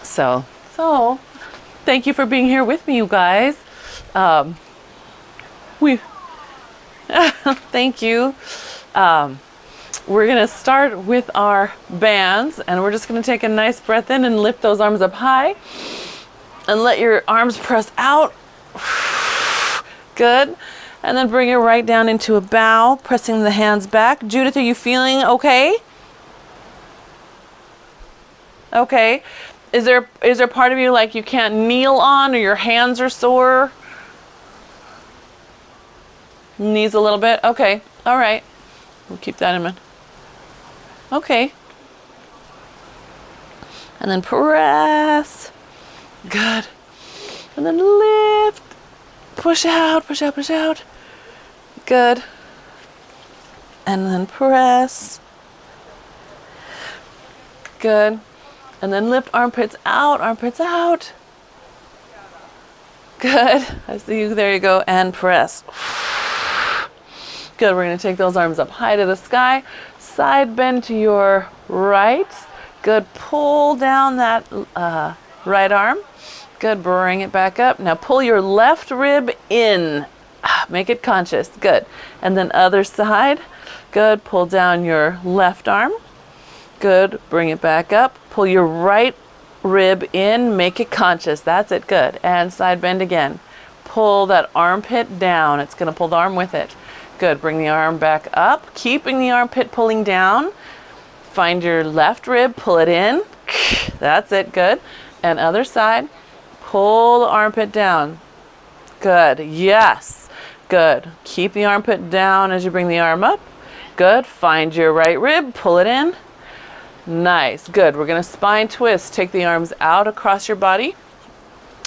So thank you for being here with me, you guys. Thank you. We're going to start with our bands, and we're just going to take a nice breath in and lift those arms up high and let your arms press out. Good. And then bring it right down into a bow, pressing the hands back. Judith, are you feeling okay? Okay. Is there part of you like you can't kneel on, or your hands are sore? Knees a little bit? Okay. All right. We'll keep that in mind. Okay. And then press. Good. And then lift. Push out, push out, push out. Good. And then press. Good. And then lift armpits out, armpits out. Good. I see you. There you go. And press. Good. We're going to take those arms up high to the sky. Side bend to your right. Good. Pull down that right arm. Good. Bring it back up. Now pull your left rib in. Make it conscious. Good. And then other side. Good. Pull down your left arm. Good. Bring it back up. Pull your right rib in. Make it conscious. That's it. Good. And side bend again. Pull that armpit down. It's going to pull the arm with it. Good. Bring the arm back up. Keeping the armpit pulling down. Find your left rib. Pull it in. That's it. Good. And other side. Pull the armpit down. Good. Yes. Good. Keep the armpit down as you bring the arm up. Good. Find your right rib. Pull it in. Nice. Good. We're going to spine twist. Take the arms out across your body.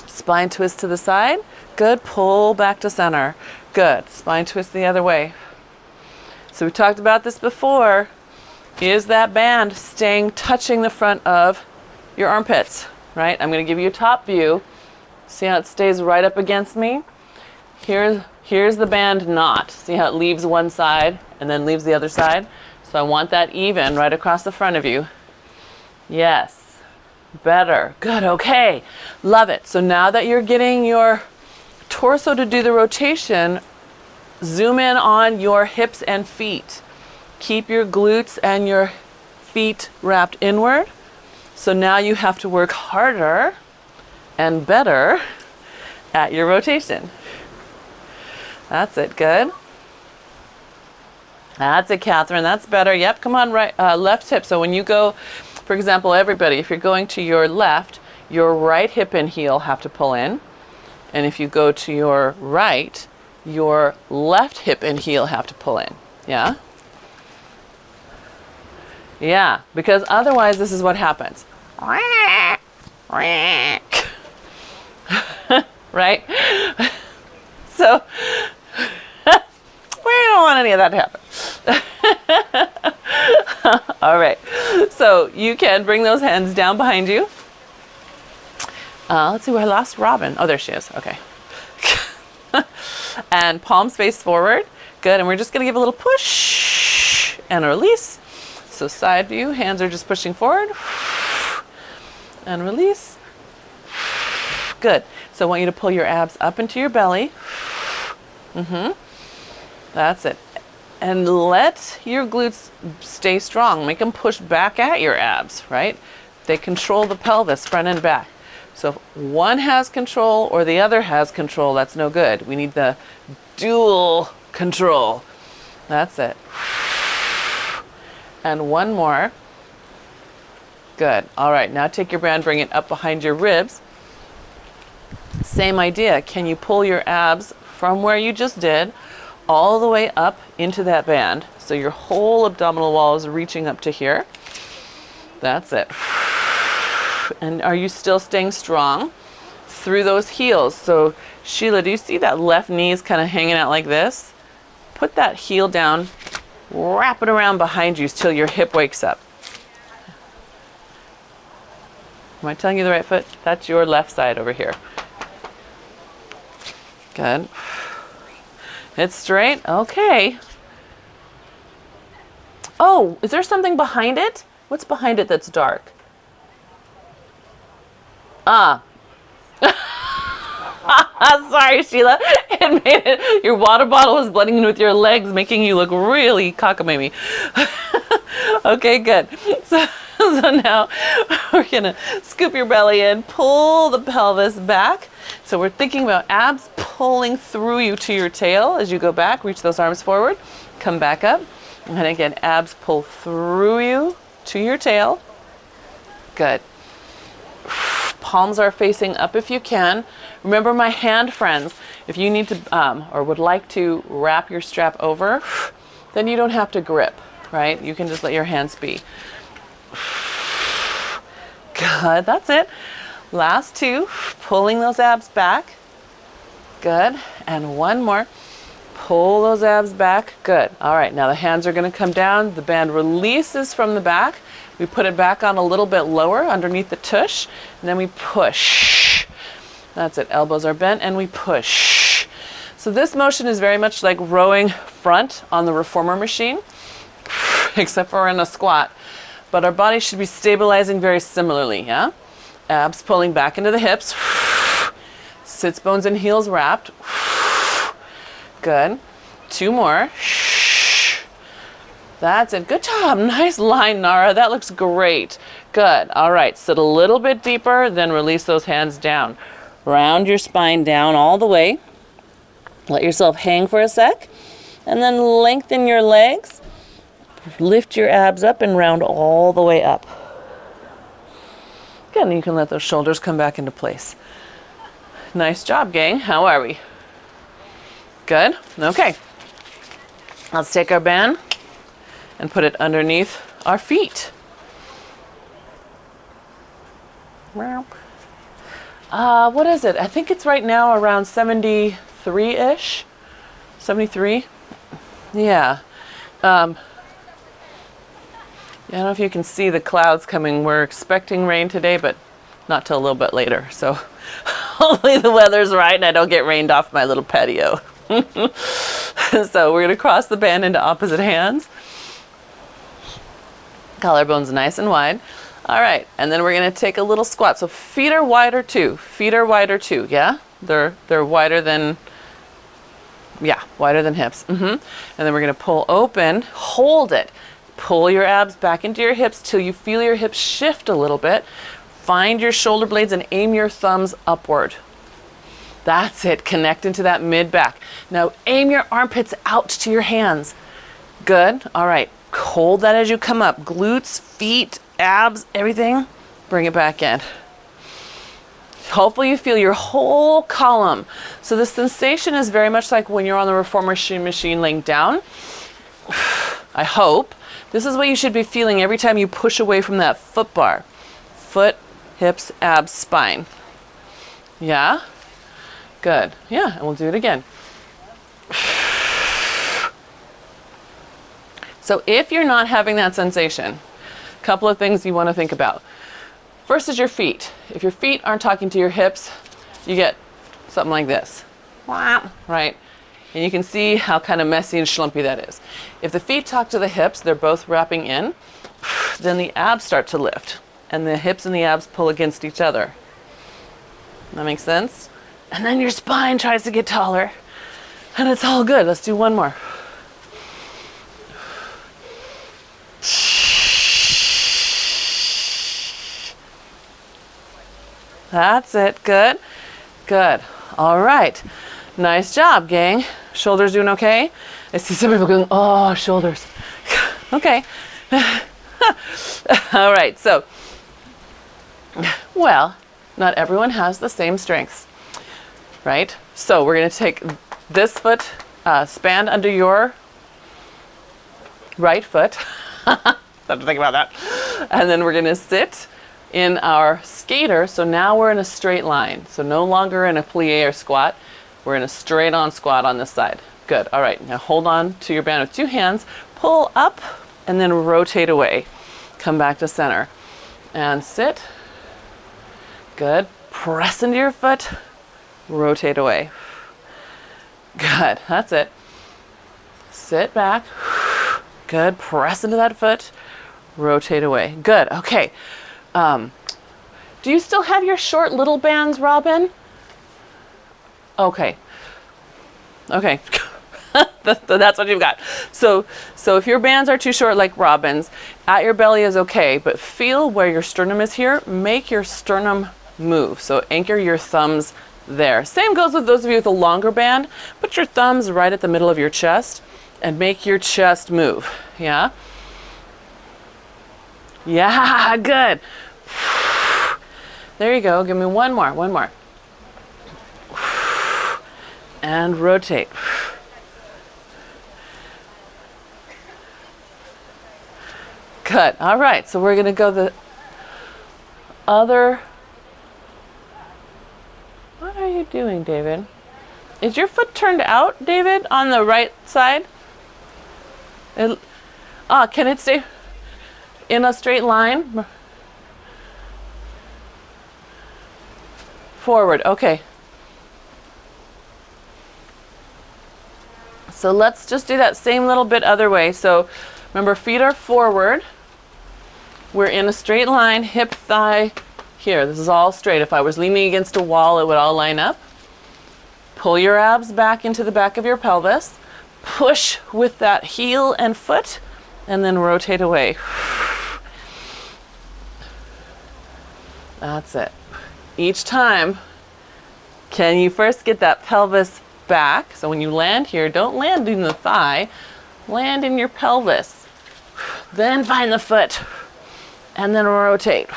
Spine twist to the side. Good. Pull back to center. Good. Spine twist the other way. So we talked about this before. Is that band staying touching the front of your armpits, right? I'm going to give you a top view. See how it stays right up against me? Here's the band knot. See how it leaves one side and then leaves the other side? So I want that even right across the front of you. Yes. Better. Good. Okay. Love it. So now that you're getting your torso to do the rotation, zoom in on your hips and feet. Keep your glutes and your feet wrapped inward. So now you have to work harder and better at your rotation. That's it. Good. That's it, Catherine. That's better. Yep. Come on, right, left hip. So when you go, for example, everybody, if you're going to your left, your right hip and heel have to pull in. And if you go to your right, your left hip and heel have to pull in. Yeah? Yeah, because otherwise this is what happens. Right? So, we don't want any of that to happen. All right. So you can bring those hands down behind you. Let's see, I lost Robin. Oh, there she is. Okay. And palms face forward. Good. And we're just going to give a little push and a release. So side view, hands are just pushing forward and release. Good. So I want you to pull your abs up into your belly. That's it. And let your glutes stay strong. Make them push back at your abs, right? They control the pelvis, front and back. So if one has control or the other has control, that's no good. We need the dual control. That's it. And one more. Good. All right, now take your band, bring it up behind your ribs. Same idea. Can you pull your abs from where you just did all the way up into that band? So your whole abdominal wall is reaching up to here. That's it. And are you still staying strong through those heels? So Sheila, do you see that left knee is kind of hanging out like this? Put that heel down, wrap it around behind you till your hip wakes up. Am I telling you the right foot? That's your left side over here. Good. It's straight. Okay. Oh, is there something behind it? What's behind it that's dark? Sorry, Sheila. It made it. Your water bottle is blending in with your legs, making you look really cockamamie. Okay, good. So now we're gonna scoop your belly in, pull the pelvis back. So we're thinking about abs pulling through you to your tail as you go back. Reach those arms forward, come back up, and again, abs pull through you to your tail. Good. Palms are facing up if you can. Remember my hand friends, if you need to or would like to wrap your strap over, then you don't have to grip, right? You can just let your hands be. Good, that's it. Last two, pulling those abs back. Good, and one more. Pull those abs back. Good. All right, now the hands are going to come down. The band releases from the back. We put it back on a little bit lower underneath the tush, and then we push. That's it. Elbows are bent, and we push. So this motion is very much like rowing front on the reformer machine, except for in a squat. But our body should be stabilizing very similarly, yeah? Abs pulling back into the hips. Sits bones and heels wrapped. Good. Two more. That's it. Good job. Nice line, Nara. That looks great. Good. All right. Sit a little bit deeper, then release those hands down. Round your spine down all the way. Let yourself hang for a sec. And then lengthen your legs. Lift your abs up and round all the way up. Good. And you can let those shoulders come back into place. Nice job, gang. How are we? Good. Okay. Let's take our band and put it underneath our feet. What is it? I think it's right now around 73-ish. 73? Yeah. I don't know if you can see the clouds coming. We're expecting rain today, but not till a little bit later. So hopefully the weather's right and I don't get rained off my little patio. So we're going to cross the band into opposite hands. Collarbones nice and wide. All right, and then we're going to take a little squat. So feet are wider too. Feet are wider too, yeah? They're wider than, yeah, wider than hips. And then we're going to pull open, hold it. Pull your abs back into your hips till you feel your hips shift a little bit. Find your shoulder blades and aim your thumbs upward. That's it. Connect into that mid back. Now aim your armpits out to your hands. Good. All right. Hold that as you come up. Glutes, feet, abs, everything. Bring it back in. Hopefully you feel your whole column. So the sensation is very much like when you're on the reformer machine laying down. I hope. This is what you should be feeling every time you push away from that foot bar. Foot, hips, abs, spine. Yeah? Good. Yeah, and we'll do it again. So if you're not having that sensation, a couple of things you want to think about. First is your feet. If your feet aren't talking to your hips, you get something like this. Right? And you can see how kind of messy and schlumpy that is. If the feet talk to the hips, they're both wrapping in, then the abs start to lift. And the hips and the abs pull against each other. That makes sense? And then your spine tries to get taller. And it's all good. Let's do one more. That's it. Good. Good. All right. Nice job, gang. Shoulders doing okay? I see some people going, oh, shoulders. Okay. All right. So, well, not everyone has the same strengths, right? So we're going to take this foot, span under your right foot. Have to think about that. And then we're going to sit in our skater. So now we're in a straight line. So no longer in a plie or squat. We're in a straight on squat on this side. Good. All right. Now hold on to your band with two hands. Pull up and then rotate away. Come back to center. And sit. Good. Press into your foot. Rotate away. Good. That's it. Sit back. Good. Press into that foot. Rotate away. Good. Okay. Do you still have your short little bands, Robin? Okay. Okay. That's what you've got. So if your bands are too short like Robin's, at your belly is okay, but feel where your sternum is here. Make your sternum move. So anchor your thumbs there. Same goes with those of you with a longer band. Put your thumbs right at the middle of your chest and make your chest move. Yeah? Yeah, good. There you go. Give me one more. And rotate. Good. All right. So we're going to go the other. What are you doing, David? Is your foot turned out, David, on the right side? Can it stay in a straight line? Forward. Okay. So let's just do that same little bit other way. So remember, feet are forward. We're in a straight line, hip, thigh, here. This is all straight. If I was leaning against a wall, it would all line up. Pull your abs back into the back of your pelvis. Push with that heel and foot, and then rotate away. That's it. Each time, can you first get that pelvis back? So when you land here, don't land in the thigh, land in your pelvis. Then find the foot. And then rotate.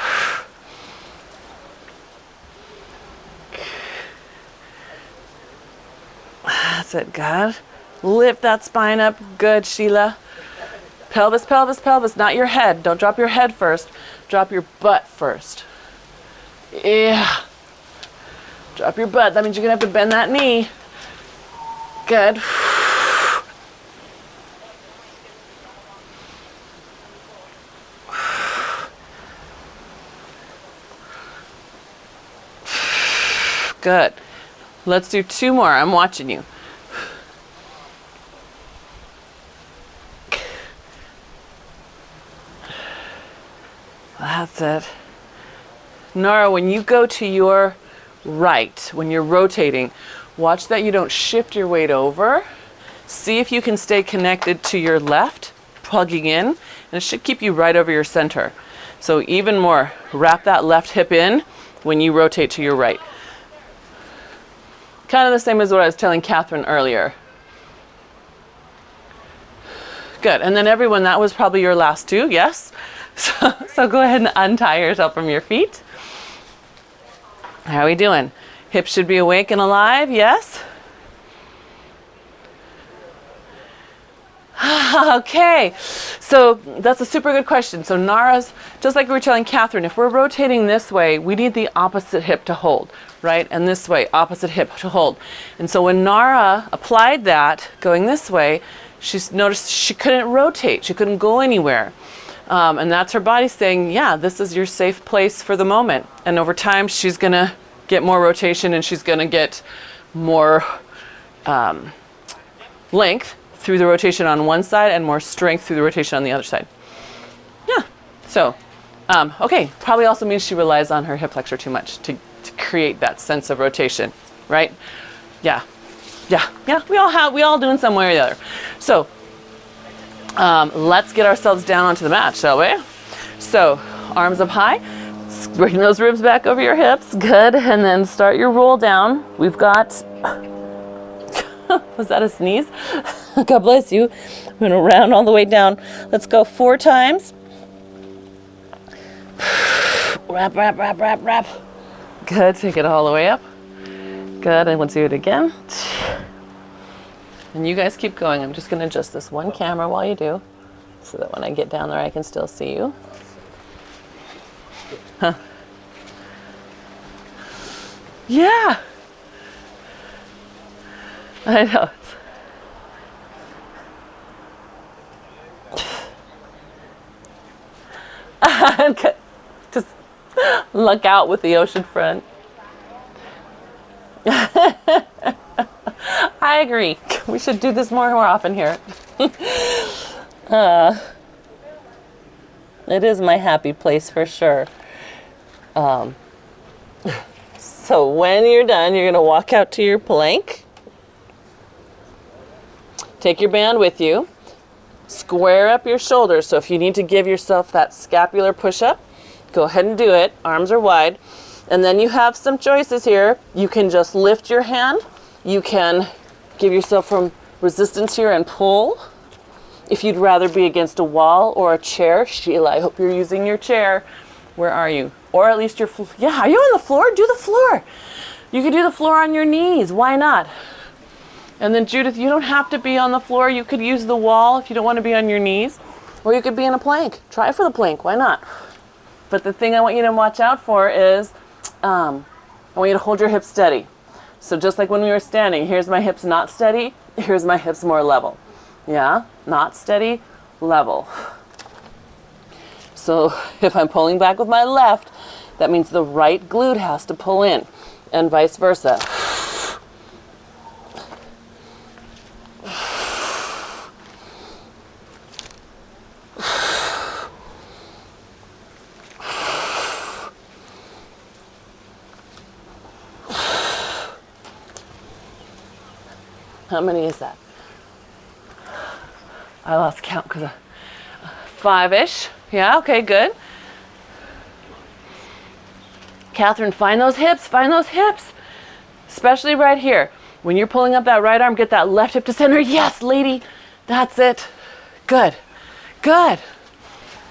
That's it, good. Lift that spine up. Good, Sheila. Pelvis, pelvis, pelvis, not your head. Don't drop your head first. Drop your butt first. Yeah. Drop your butt. That means you're going to have to bend that knee. Good. Good. Let's do two more. I'm watching you. That's it. Nara, when you go to your right, when you're rotating, watch that you don't shift your weight over. See if you can stay connected to your left, plugging in, and it should keep you right over your center. So even more, wrap that left hip in when you rotate to your right. Kind of the same as what I was telling Catherine earlier. Good. And then everyone, that was probably your last two, yes? So go ahead and untie yourself from your feet. How are we doing? Hips should be awake and alive, yes? Okay, so that's a super good question. So Nara's, just like we were telling Catherine, if we're rotating this way, we need the opposite hip to hold, right? And this way, opposite hip to hold. And so when Nara applied that, going this way, she noticed she couldn't rotate. She couldn't go anywhere. And that's her body saying, yeah, this is your safe place for the moment. And over time, she's going to get more rotation and she's going to get more length through the rotation on one side and more strength through the rotation on the other side. Yeah. So, okay. Probably also means she relies on her hip flexor too much to create that sense of rotation, right? Yeah. Yeah. Yeah. We all do in some way or the other. So, let's get ourselves down onto the mat, shall we? So, arms up high. Bring those ribs back over your hips. Good. And then start your roll down. We've got... Was that a sneeze? God bless you. I'm going to round all the way down. Let's go 4 times. Wrap, wrap, wrap, wrap, wrap. Good. Take it all the way up. Good. And we'll do it again. And you guys keep going. I'm just going to adjust this one camera while you do, so that when I get down there, I can still see you. Huh. Yeah. I know. Just look out with the ocean front. I agree. We should do this more often here. It is my happy place for sure. So when you're done, you're going to walk out to your plank. Take your band with you. Square up your shoulders. So if you need to give yourself that scapular push-up, go ahead and do it. Arms are wide. And then you have some choices here. You can just lift your hand. You can give yourself some resistance here and pull. If you'd rather be against a wall or a chair, Sheila, I hope you're using your chair. Where are you? Or at least yeah, are you on the floor? Do the floor. You could do the floor on your knees. Why not? And then Judith, you don't have to be on the floor. You could use the wall if you don't want to be on your knees. Or you could be in a plank. Try for the plank. Why not? But the thing I want you to watch out for is I want you to hold your hips steady. So just like when we were standing, here's my hips not steady. Here's my hips more level. Yeah, not steady, level. So if I'm pulling back with my left, that means the right glute has to pull in, and vice versa. How many is that? I lost count because 5-ish. Yeah, okay, good. Catherine, find those hips, especially right here. When you're pulling up that right arm, get that left hip to center. Yes, lady, that's it. Good, good.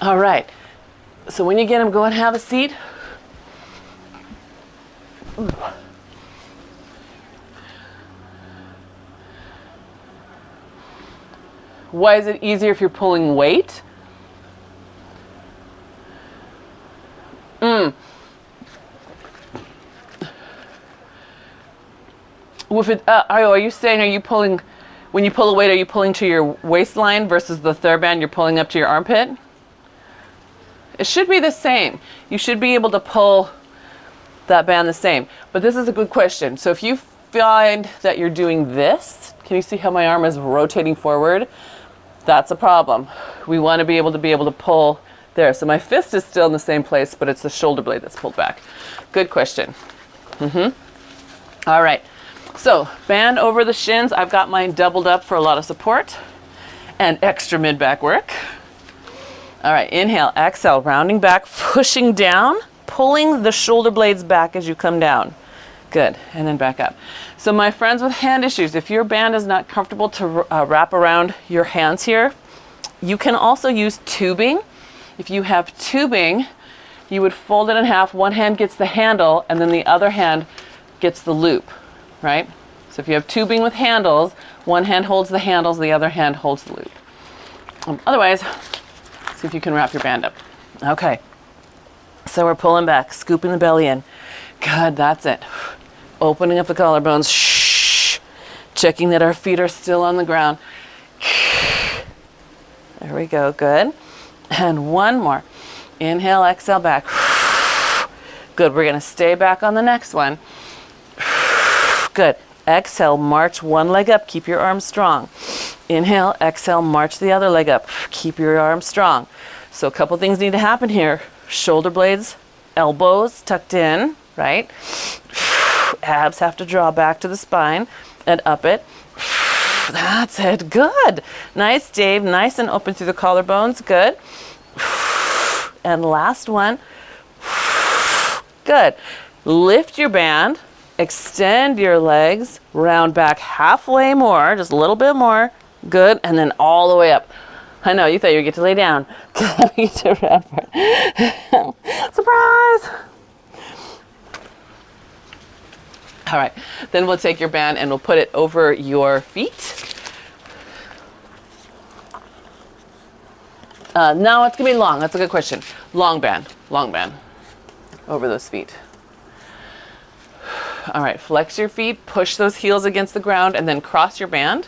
All right, so when you get them, go and have a seat. Why is it easier if you're pulling weight? Are you saying, are you pulling, when you pull a weight, are you pulling to your waistline versus the Theraband, you're pulling up to your armpit? It should be the same. You should be able to pull that band the same. But this is a good question. So if you find that you're doing this, can you see how my arm is rotating forward? That's a problem. We want to be able to pull there. So my fist is still in the same place, but it's the shoulder blade that's pulled back. Good question. All right. So band over the shins. I've got mine doubled up for a lot of support and extra mid-back work. All right. Inhale, exhale, rounding back, pushing down, pulling the shoulder blades back as you come down. Good. And then back up. So my friends with hand issues, if your band is not comfortable to wrap around your hands here, you can also use tubing. If you have tubing, you would fold it in half. One hand gets the handle and then the other hand gets the loop, right? So if you have tubing with handles, one hand holds the handles, the other hand holds the loop. Otherwise, see if you can wrap your band up. Okay. So we're pulling back, scooping the belly in. Good, that's it. Opening up the collarbones. Shh. Checking that our feet are still on the ground. There we go, good. And one more. Inhale, exhale, back. Good, we're gonna stay back on the next one. Good, exhale, march one leg up, keep your arms strong. Inhale, exhale, march the other leg up, keep your arms strong. So a couple things need to happen here. Shoulder blades, elbows tucked in, right? Abs have to draw back to the spine and up it. That's it. Good. Nice, Dave. Nice and open through the collarbones. Good. And last one. Good. Lift your band. Extend your legs. Round back halfway more. Just a little bit more. Good. And then all the way up. I know, you thought you would get to lay down. Get to round part. Surprise! All right, then we'll take your band and we'll put it over your feet. No, it's gonna be long. That's a good question. Long band over those feet. All right, flex your feet, push those heels against the ground, and then cross your band.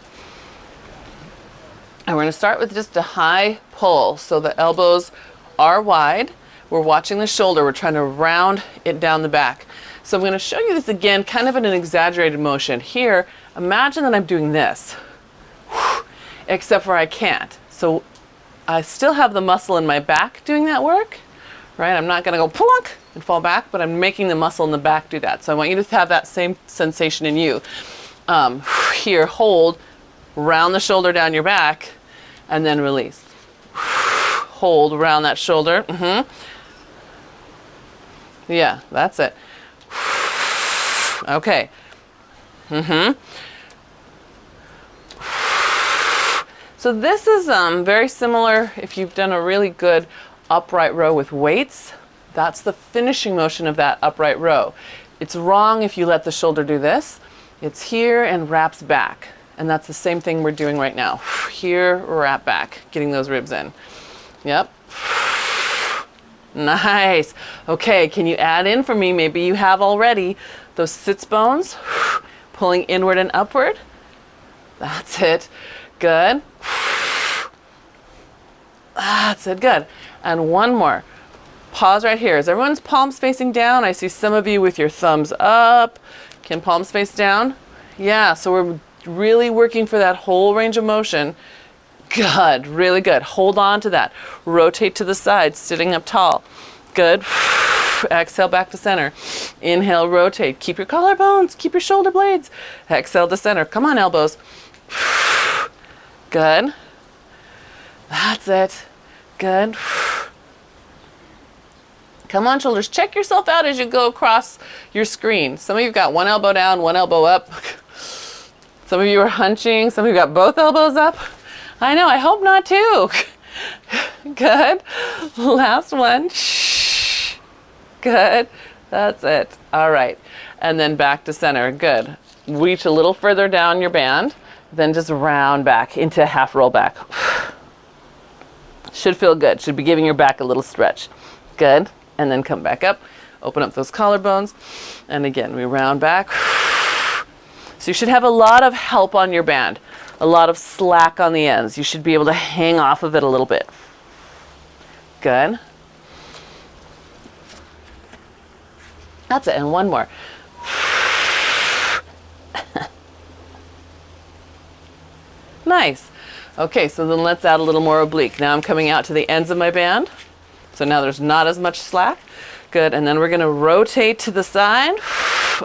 And we're gonna start with just a high pull. So the elbows are wide. We're watching the shoulder. We're trying to round it down the back. So I'm going to show you this again, kind of in an exaggerated motion. Here, imagine that I'm doing this, except for I can't. So I still have the muscle in my back doing that work, right? I'm not gonna go plunk and fall back, but I'm making the muscle in the back do that. So I want you to have that same sensation in you. Here, hold, round the shoulder down your back, and then release. Hold around that shoulder. Yeah, that's it. Okay. So this is very similar if you've done a really good upright row with weights. That's the finishing motion of that upright row. It's wrong if you let the shoulder do this. It's here and wraps back. And that's the same thing we're doing right now. Here, wrap back, getting those ribs in. Yep. Nice. Okay, can you add in for me? Maybe you have already those sits bones, pulling inward and upward. That's it. Good. That's it. Good. And one more. Pause right here. Is everyone's palms facing down? I see some of you with your thumbs up. Can palms face down? Yeah, so we're really working for that whole range of motion. Good, really good. Hold on to that. Rotate to the side, sitting up tall. Good. Exhale back to center. Inhale, rotate. Keep your collarbones, keep your shoulder blades. Exhale to center. Come on, elbows. Good. That's it. Good. Come on, shoulders. Check yourself out as you go across your screen. Some of you got one elbow down, one elbow up. Some of you are hunching. Some of you got both elbows up. I know, I hope not too. Good. Last one. Good. That's it. All right. And then back to center. Good. Reach a little further down your band. Then just round back into a half roll back. Should feel good. Should be giving your back a little stretch. Good. And then come back up. Open up those collarbones. And again, we round back. So you should have a lot of help on your band. A lot of slack on the ends. You should be able to hang off of it a little bit. Good. That's it. And one more. Nice. Okay, so then let's add a little more oblique. Now I'm coming out to the ends of my band. So now there's not as much slack. Good. And then we're going to rotate to the side.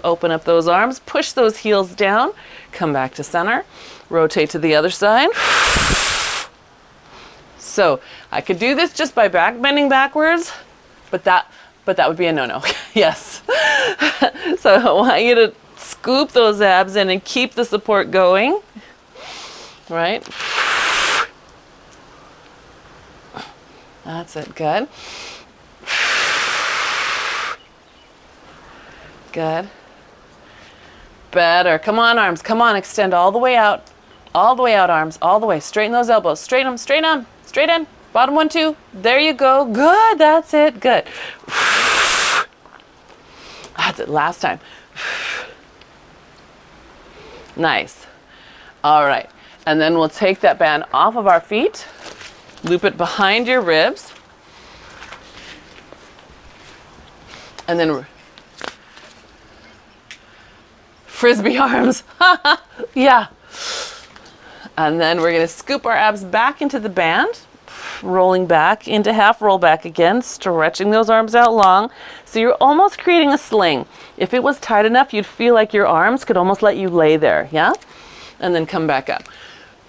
Open up those arms. Push those heels down. Come back to center. Rotate to the other side. So I could do this just by back bending backwards, but that would be a no-no. Yes. So I want you to scoop those abs in and keep the support going. Right? That's it. Good. Good. Better. Come on, arms. Come on. Extend all the way out. All the way out, arms. All the way. Straighten those elbows. Straighten them. Straighten them. Straight in. Bottom 1, 2. There you go. Good. That's it. Good. That's it. Last time. Nice. All right. And then we'll take that band off of our feet. Loop it behind your ribs. And then frisbee arms. Yeah. And then we're going to scoop our abs back into the band, rolling back into half roll back again, stretching those arms out long. So you're almost creating a sling. If it was tight enough, you'd feel like your arms could almost let you lay there. Yeah. And then come back up.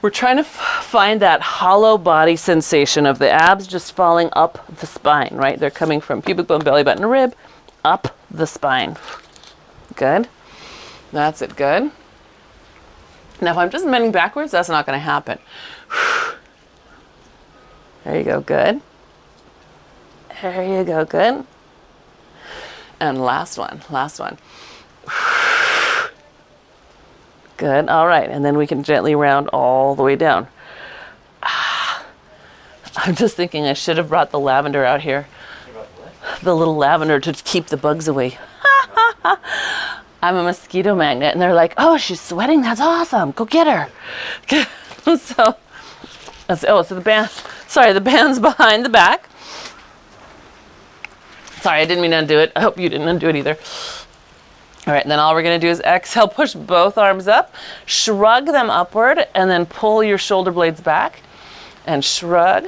We're trying to find that hollow body sensation of the abs just falling up the spine, right? They're coming from pubic bone, belly button, rib, up the spine. Good. That's it. Good. Now, if I'm just bending backwards, that's not going to happen. There you go. Good. There you go. Good. And last one. Last one. Good. All right. And then we can gently round all the way down. I'm just thinking I should have brought the lavender out here. The little lavender to keep the bugs away. I'm a mosquito magnet. And they're like, oh, she's sweating. That's awesome. Go get her. So the band, sorry, the band's behind the back. Sorry, I didn't mean to undo it. I hope you didn't undo it either. All right, and then all we're going to do is exhale, push both arms up, shrug them upward, and then pull your shoulder blades back, and shrug,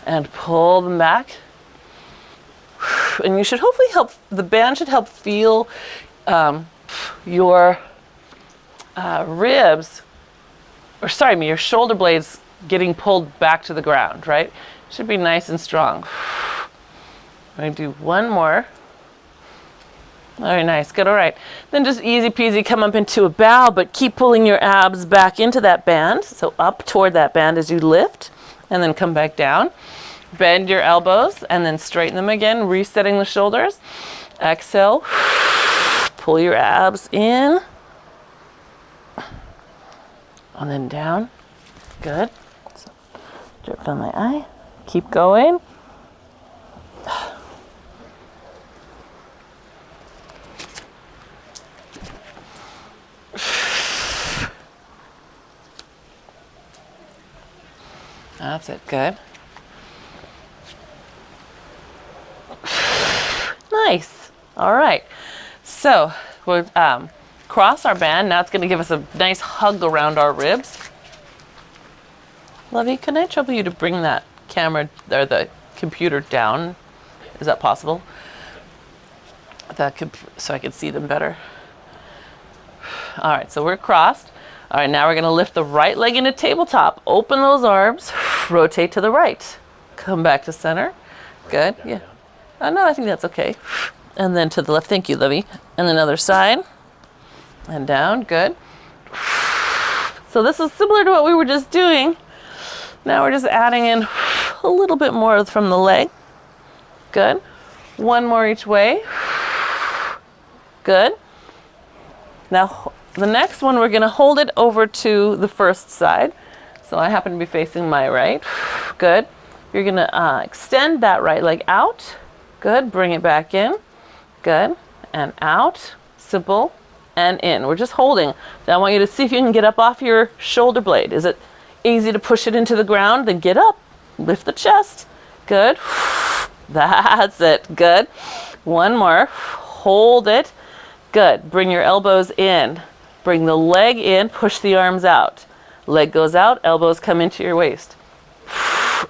and pull them back, And you should hopefully the band should help feel your ribs, or sorry, your shoulder blades getting pulled back to the ground, right? Should be nice and strong. I'm going to do one more. Very nice, good, all right. Then just easy peasy come up into a bow, but keep pulling your abs back into that band. So up toward that band as you lift, and then come back down. Bend your elbows, and then straighten them again, resetting the shoulders. Exhale, pull your abs in, and then down, good. So, drip down my eye, keep going. That's it, good. Nice. All right. So we'll cross our band. Now it's going to give us a nice hug around our ribs. Lovey, can I trouble you to bring that camera or the computer down? Is that possible? So I can see them better. All right, so we're crossed. All right, now we're going to lift the right leg into tabletop. Open those arms. Rotate to the right. Come back to center. Good. Yeah. No, I think that's okay. And then to the left. Thank you, Livy. And then other side. And down. Good. So this is similar to what we were just doing. Now we're just adding in a little bit more from the leg. Good. One more each way. Good. Now the next one, we're going to hold it over to the first side. So I happen to be facing my right. Good. You're going to extend that right leg out. Good. Bring it back in. Good. And out. Simple. And in. We're just holding. Now I want you to see if you can get up off your shoulder blade. Is it easy to push it into the ground? Then get up. Lift the chest. Good. That's it. Good. One more. Hold it. Good. Bring your elbows in. Bring the leg in. Push the arms out. Leg goes out. Elbows come into your waist.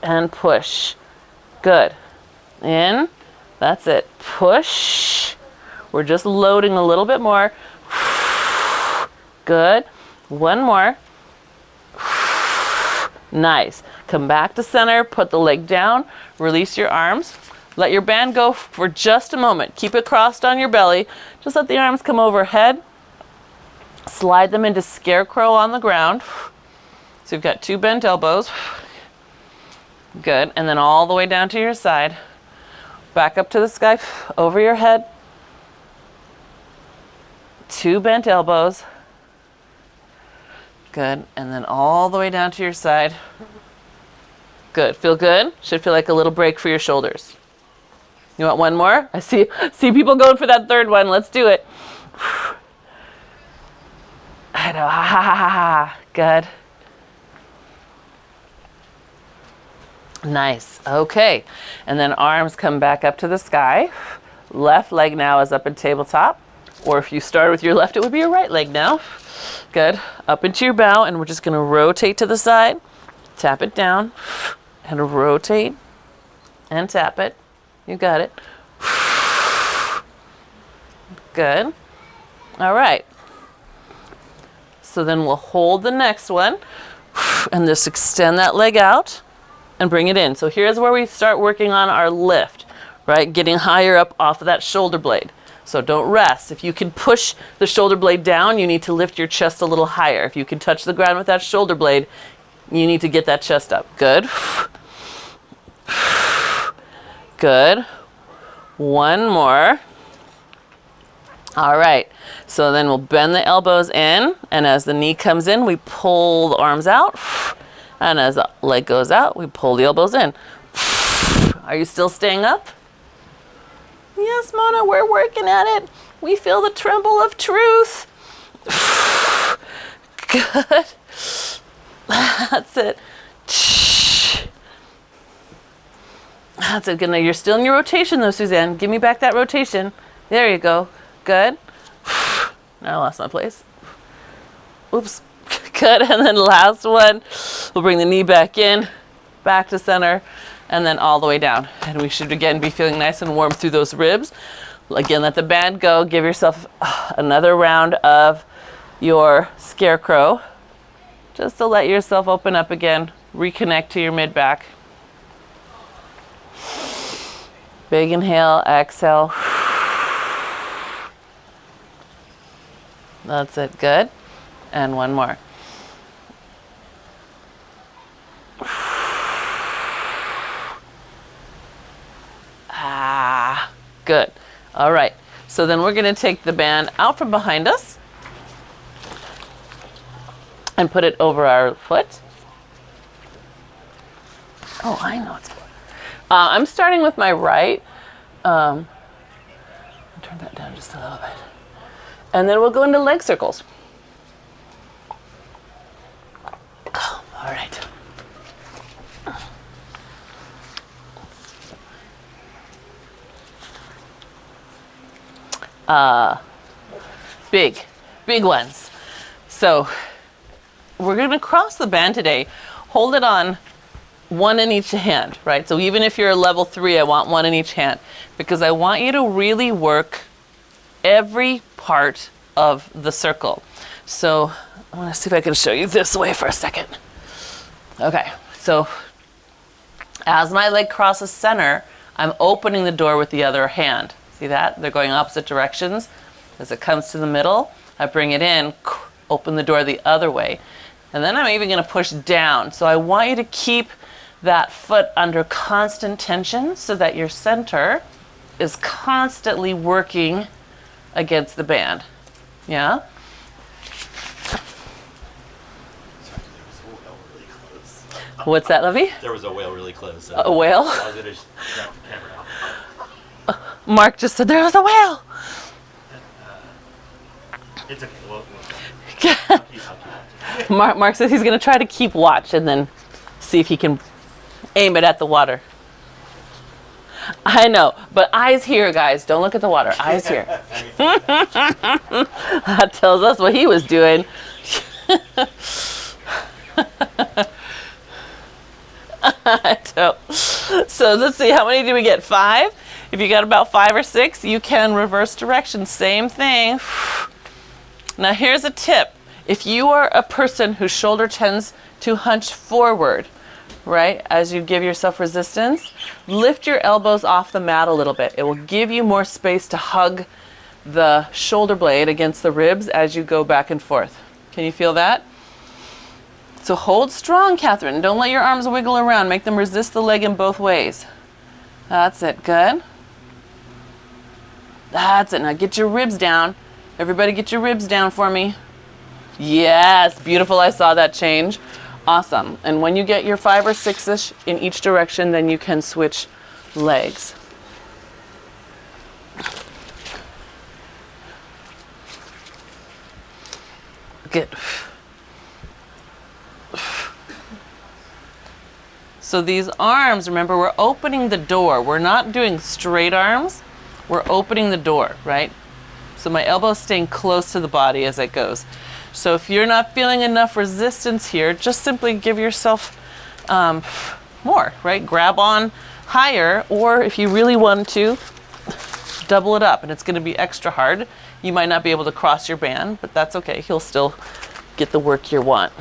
And push. Good. In. That's it. Push. We're just loading a little bit more. Good. One more. Nice. Come back to center. Put the leg down. Release your arms. Let your band go for just a moment. Keep it crossed on your belly. Just let the arms come overhead. Slide them into scarecrow on the ground. So you've got two bent elbows. Good. And then all the way down to your side. Back up to the sky, over your head. Two bent elbows. Good. And then all the way down to your side. Good. Feel good? Should feel like a little break for your shoulders. You want one more? I see people going for that third one. Let's do it. I know. Ha ha ha ha ha. Good. Nice. Okay. And then arms come back up to the sky. Left leg now is up in tabletop. Or if you started with your left, it would be your right leg now. Good. Up into your bow, and we're just going to rotate to the side. Tap it down. And rotate. And tap it. You got it. Good. All right. So then we'll hold the next one and just extend that leg out and bring it in. So here's where we start working on our lift, right? Getting higher up off of that shoulder blade. So don't rest. If you can push the shoulder blade down, you need to lift your chest a little higher. If you can touch the ground with that shoulder blade, you need to get that chest up. Good. Good. One more. All right. So then we'll bend the elbows in, and as the knee comes in, we pull the arms out. And as the leg goes out, we pull the elbows in. Are you still staying up? Yes, Mona, we're working at it. We feel the tremble of truth. Good. That's it. That's it. Good. Now you're still in your rotation though, Suzanne. Give me back that rotation. There you go. Good. Now I lost my place. Oops. Good. And then last one. We'll bring the knee back in, back to center. and then all the way down. And we should again be feeling nice and warm through those ribs. Again, let the band go. Give yourself another round of your scarecrow, just to let yourself open up again. Reconnect to your mid-back. Big inhale, exhale. That's it, good. And one more. Good. All right. So then we're going to take the band out from behind us and put it over our foot. Oh, I know it's. I'm starting with my right. Turn that down just a little bit. And then we'll go into leg circles. All right. Big ones. So we're going to cross the band today. Hold it on one in each hand, right? So even if you're a level 3, I want one in each hand, because I want you to really work every part of the circle. So I want to see if I can show you this way for a second. Okay, so as my leg crosses center, I'm opening the door with the other hand. See that? They're going opposite directions. As it comes to the middle, I bring it in, open the door the other way. And then I'm even going to push down. So I want you to keep that foot under constant tension so that your center is constantly working against the band. Yeah? What's that, Lovey? There was a whale really close. So a whale? I was going to grab the camera out. Mark just said there was a whale. It's okay. I'll keep Mark says he's going to try to keep watch and then see if he can aim it at the water. I know, but eyes here, guys. Don't look at the water. Eyes here. That tells us what he was doing. So let's see, how many do we get? 5? If you got about 5 or 6, you can reverse direction. Same thing. Now here's a tip. If you are a person whose shoulder tends to hunch forward, right, as you give yourself resistance, lift your elbows off the mat a little bit. It will give you more space to hug the shoulder blade against the ribs as you go back and forth. Can you feel that? So hold strong, Catherine. Don't let your arms wiggle around. Make them resist the leg in both ways. That's it. Good. That's it. Now get your ribs down. Everybody get your ribs down for me. Yes. Beautiful. I saw that change. Awesome. And when you get your 5 or 6-ish in each direction, then you can switch legs. Good. So these arms, remember, we're opening the door. We're not doing straight arms. We're opening the door, right? So my elbow's staying close to the body as it goes. So if you're not feeling enough resistance here, just simply give yourself more, right? Grab on higher, or if you really want to, double it up, and it's going to be extra hard. You might not be able to cross your band, but that's okay. You'll still get the work you want.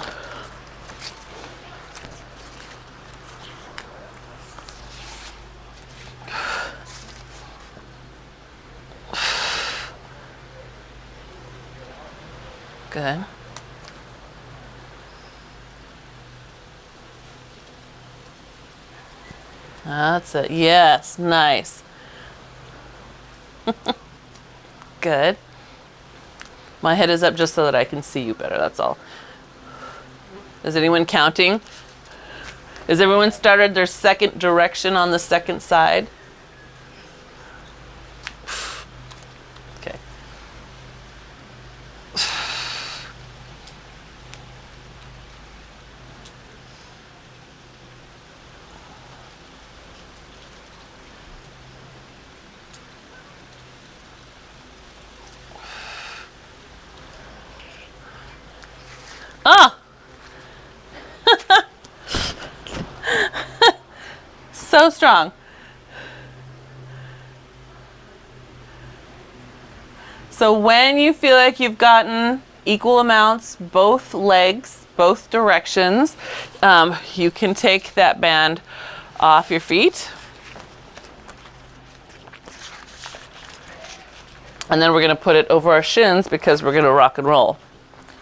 Good. That's it. Yes, nice. Good. My head is up just so that I can see you better, that's all. Is anyone counting? Has everyone started their second direction on the second side? Okay. So strong. So when you feel like you've gotten equal amounts, both legs, both directions, you can take that band off your feet. And then we're going to put it over our shins because we're going to rock and roll.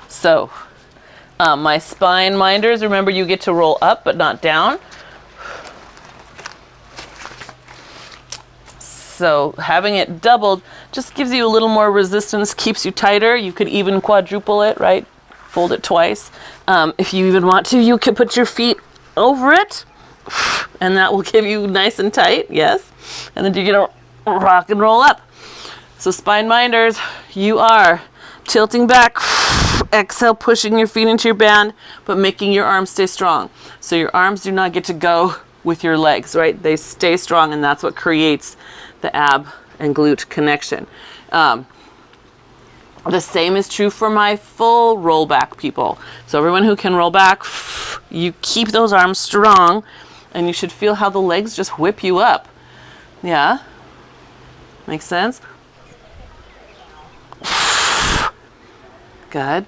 So my spine minders, remember you get to roll up but not down. So having it doubled just gives you a little more resistance, keeps you tighter. You could even quadruple it, right? Fold it twice. If you even want to, you could put your feet over it and that will give you nice and tight, yes. And then you're gonna rock and roll up. So spine minders, you are tilting back, exhale, pushing your feet into your band, but making your arms stay strong. So your arms do not get to go with your legs, right? They stay strong, and that's what creates the ab and glute connection. The same is true for my full roll back people. So everyone who can roll back, you keep those arms strong, and you should feel how the legs just whip you up. Yeah? Makes sense? Good.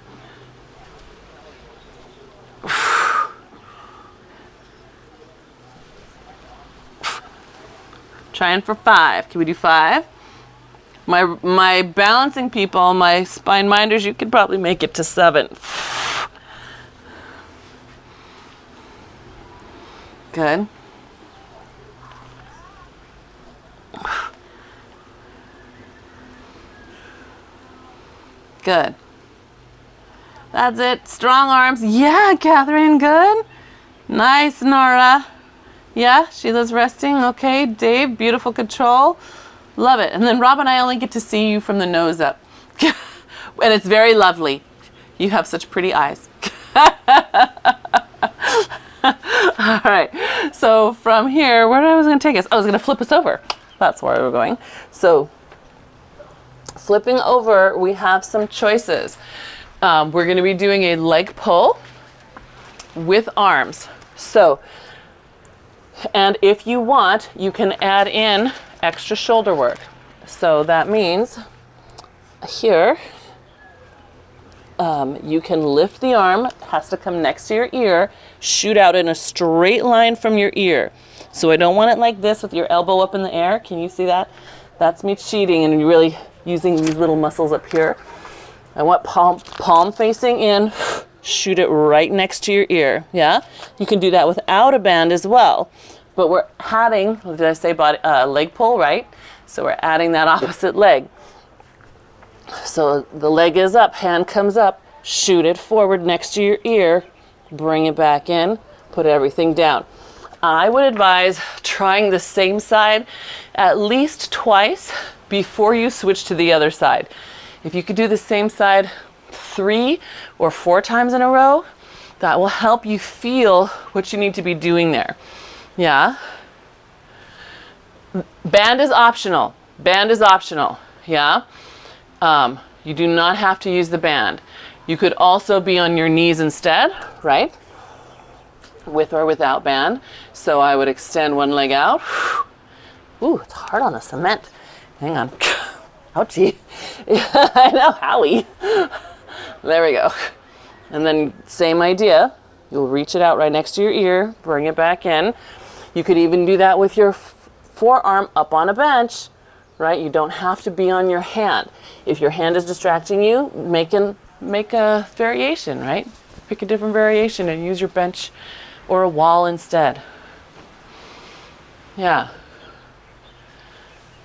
Trying for 5. Can we do 5? My balancing people, my spine minders, you could probably make it to 7. Good. Good. That's it. Strong arms. Yeah, Catherine, good. Nice, Nora. Yeah, Sheila's resting. Okay, Dave, beautiful control. Love it. And then Rob and I only get to see you from the nose up. And it's very lovely. You have such pretty eyes. All right. So from here, where was I going to take us? I was going to flip us over. That's where we were going. So flipping over, we have some choices. We're going to be doing a leg pull with arms. So, and if you want, you can add in extra shoulder work. So that means here, you can lift the arm, it has to come next to your ear, shoot out in a straight line from your ear. So I don't want it like this with your elbow up in the air. Can you see that? That's me cheating and really using these little muscles up here. I want palm facing in, shoot it right next to your ear, yeah? You can do that without a band as well. But we're adding, did I say leg pull, right? So we're adding that opposite leg. So the leg is up, hand comes up, shoot it forward next to your ear, bring it back in, put everything down. I would advise trying the same side at least twice before you switch to the other side. If you could do the same side 3 or 4 times in a row, that will help you feel what you need to be doing there. Yeah. Band is optional. Band is optional. Yeah. You do not have to use the band. You could also be on your knees instead, right? With or without band. So I would extend one leg out. Ooh, it's hard on the cement. Hang on. Ouchie. I know, Howie. There we go. And then same idea. You'll reach it out right next to your ear, bring it back in. You could even do that with your forearm up on a bench, right? You don't have to be on your hand. If your hand is distracting you, make a variation, right? Pick a different variation and use your bench or a wall instead. Yeah.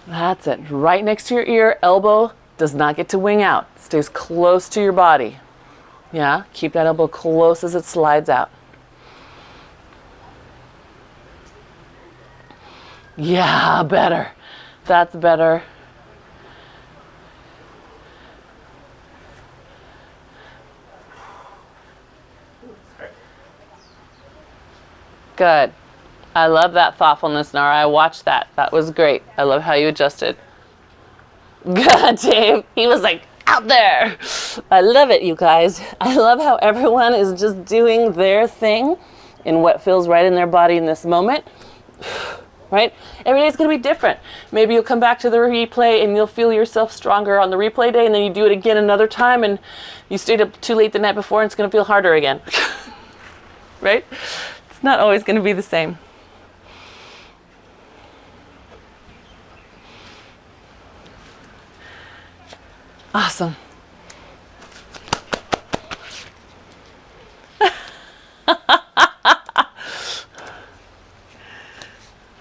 That's it. Right next to your ear, elbow does not get to wing out. Stays close to your body. Yeah, keep that elbow close as it slides out. Yeah, better. That's better. Good. I love that thoughtfulness, Nara. I watched that. That was great. I love how you adjusted. Good, Dave. He was like, out there. I love it, you guys. I love how everyone is just doing their thing in what feels right in their body in this moment. right? Every day is going to be different. Maybe you'll come back to the replay and you'll feel yourself stronger on the replay day, and then you do it again another time and you stayed up too late the night before and it's going to feel harder again. Right? It's not always going to be the same. Awesome.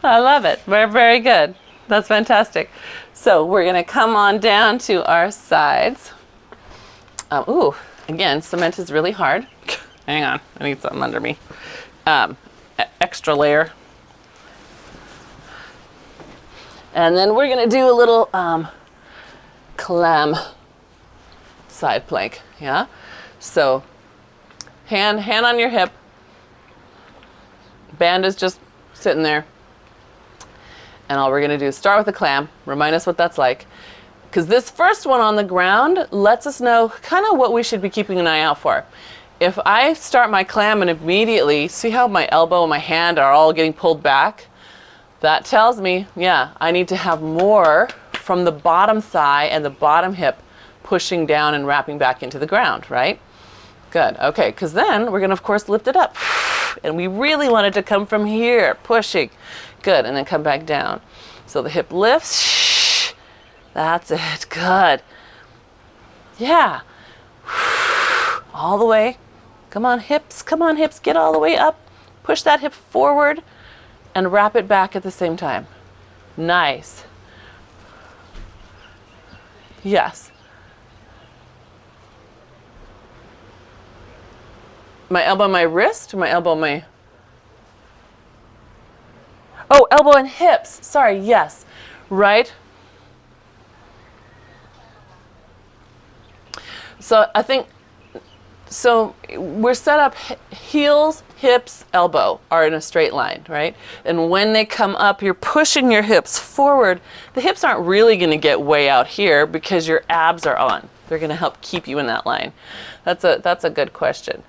I love it. Very, very good. That's fantastic. So we're going to come on down to our sides. Ooh, again, cement is really hard. Hang on. I need something under me. Extra layer. And then we're going to do a little clam side plank. Yeah. So hand on your hip. Band is just sitting there. And all we're going to do is start with the clam. Remind us what that's like. Because this first one on the ground lets us know kind of what we should be keeping an eye out for. If I start my clam and immediately, see how my elbow and my hand are all getting pulled back? That tells me, yeah, I need to have more from the bottom thigh and the bottom hip pushing down and wrapping back into the ground, right? Good. Okay, because then we're going to, of course, lift it up. And we really want it to come from here, pushing. Good, and then come back down. So the hip lifts. That's it. Good. Yeah. All the way. Come on, hips. Come on, hips. Get all the way up. Push that hip forward and wrap it back at the same time. Nice. Yes. My elbow, my wrist, my elbow, my... Oh, elbow and hips. Sorry, yes. Right? So I think, so we're set up heels, hips, elbow are in a straight line, right? And when they come up, you're pushing your hips forward. The hips aren't really going to get way out here because your abs are on. They're going to help keep you in that line. That's a good question.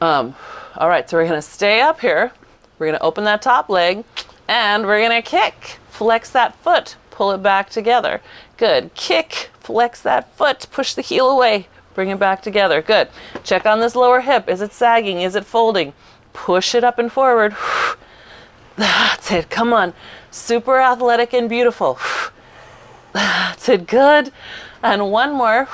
All right, so we're going to stay up here. We're going to open that top leg and we're going to kick. Flex that foot. Pull it back together. Good. Kick. Flex that foot. Push the heel away. Bring it back together. Good. Check on this lower hip. Is it sagging? Is it folding? Push it up and forward. That's it. Come on. Super athletic and beautiful. That's it. Good. And one more.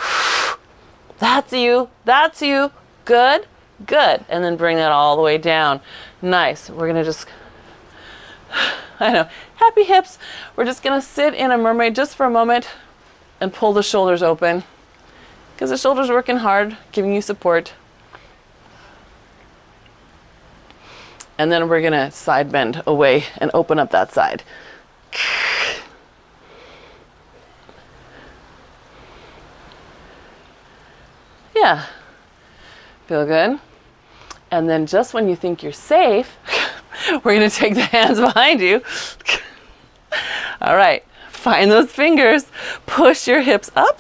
That's you. That's you. Good. Good. And then bring that all the way down. Nice. We're going to just, I know, happy hips. We're just going to sit in a mermaid just for a moment and pull the shoulders open. Because the shoulders are working hard, giving you support. And then we're going to side bend away and open up that side. Yeah. Feel good? And then just when you think you're safe, we're going to take the hands behind you. All right. Find those fingers. Push your hips up.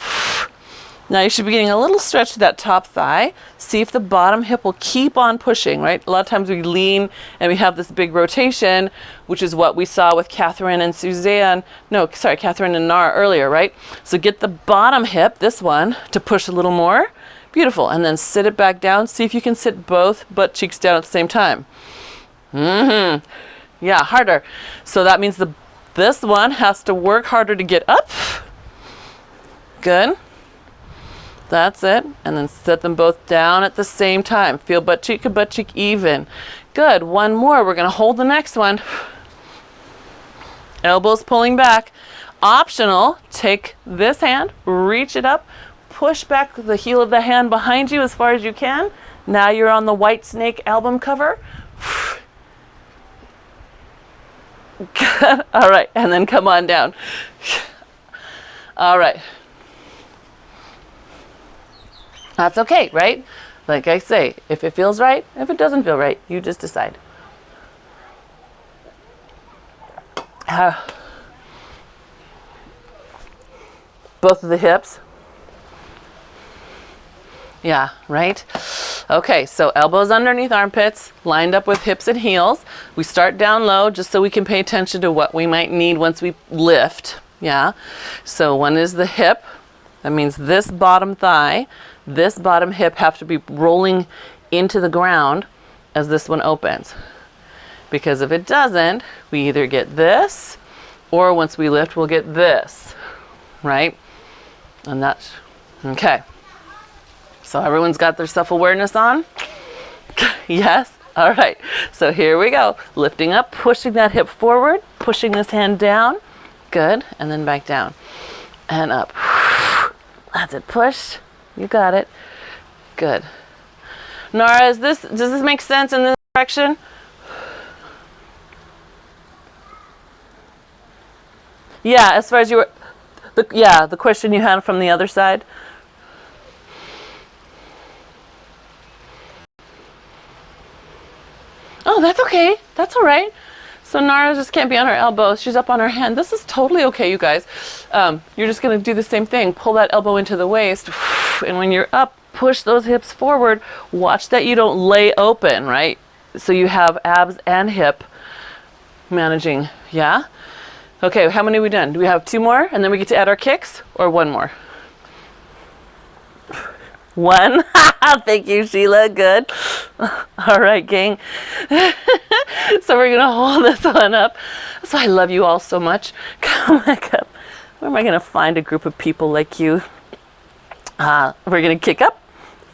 Now you should be getting a little stretch to that top thigh. See if the bottom hip will keep on pushing, right? A lot of times we lean and we have this big rotation, which is what we saw with Catherine and Suzanne. No, sorry, Catherine and Nara earlier, right? So get the bottom hip, this one, to push a little more. Beautiful. And then sit it back down. See if you can sit both butt cheeks down at the same time. Yeah, harder. So that means this one has to work harder to get up. Good. That's it. And then set them both down at the same time. Feel butt cheek to butt cheek even. Good. One more. We're going to hold the next one. Elbows pulling back. Optional. Take this hand, reach it up, push back the heel of the hand behind you as far as you can. Now you're on the White Snake album cover. Good. All right. And then come on down. All right. That's okay, right? Like I say, if it feels right, if it doesn't feel right, you just decide. Both of the hips. Yeah, right? Okay, so elbows underneath armpits, lined up with hips and heels. We start down low just so we can pay attention to what we might need once we lift. Yeah. So one is the hip. That means this bottom thigh, this bottom hip have to be rolling into the ground as this one opens. Because if it doesn't, we either get this, or once we lift, we'll get this, right? And that's, okay. So everyone's got their self-awareness on? Yes? All right. So here we go. Lifting up, pushing that hip forward, pushing this hand down. Good. And then back down. And up. That's it. Push. You got it. Good. Nara, does this make sense in this direction? Yeah, as far as you were, the question you had from the other side. Oh, that's okay. That's all right. So Nara just can't be on her elbow. She's up on her hand. This is totally okay, you guys. You're just going to do the same thing. Pull that elbow into the waist. And when you're up, push those hips forward. Watch that you don't lay open, right? So you have abs and hip managing. Yeah? Okay, how many have we done? Do we have 2 more? And then we get to add our kicks? Or 1 more? 1. Thank you, Sheila. Good. All right, gang. So we're going to hold this one up. So I love you all so much. Come back up. Where am I going to find a group of people like you? We're going to kick up.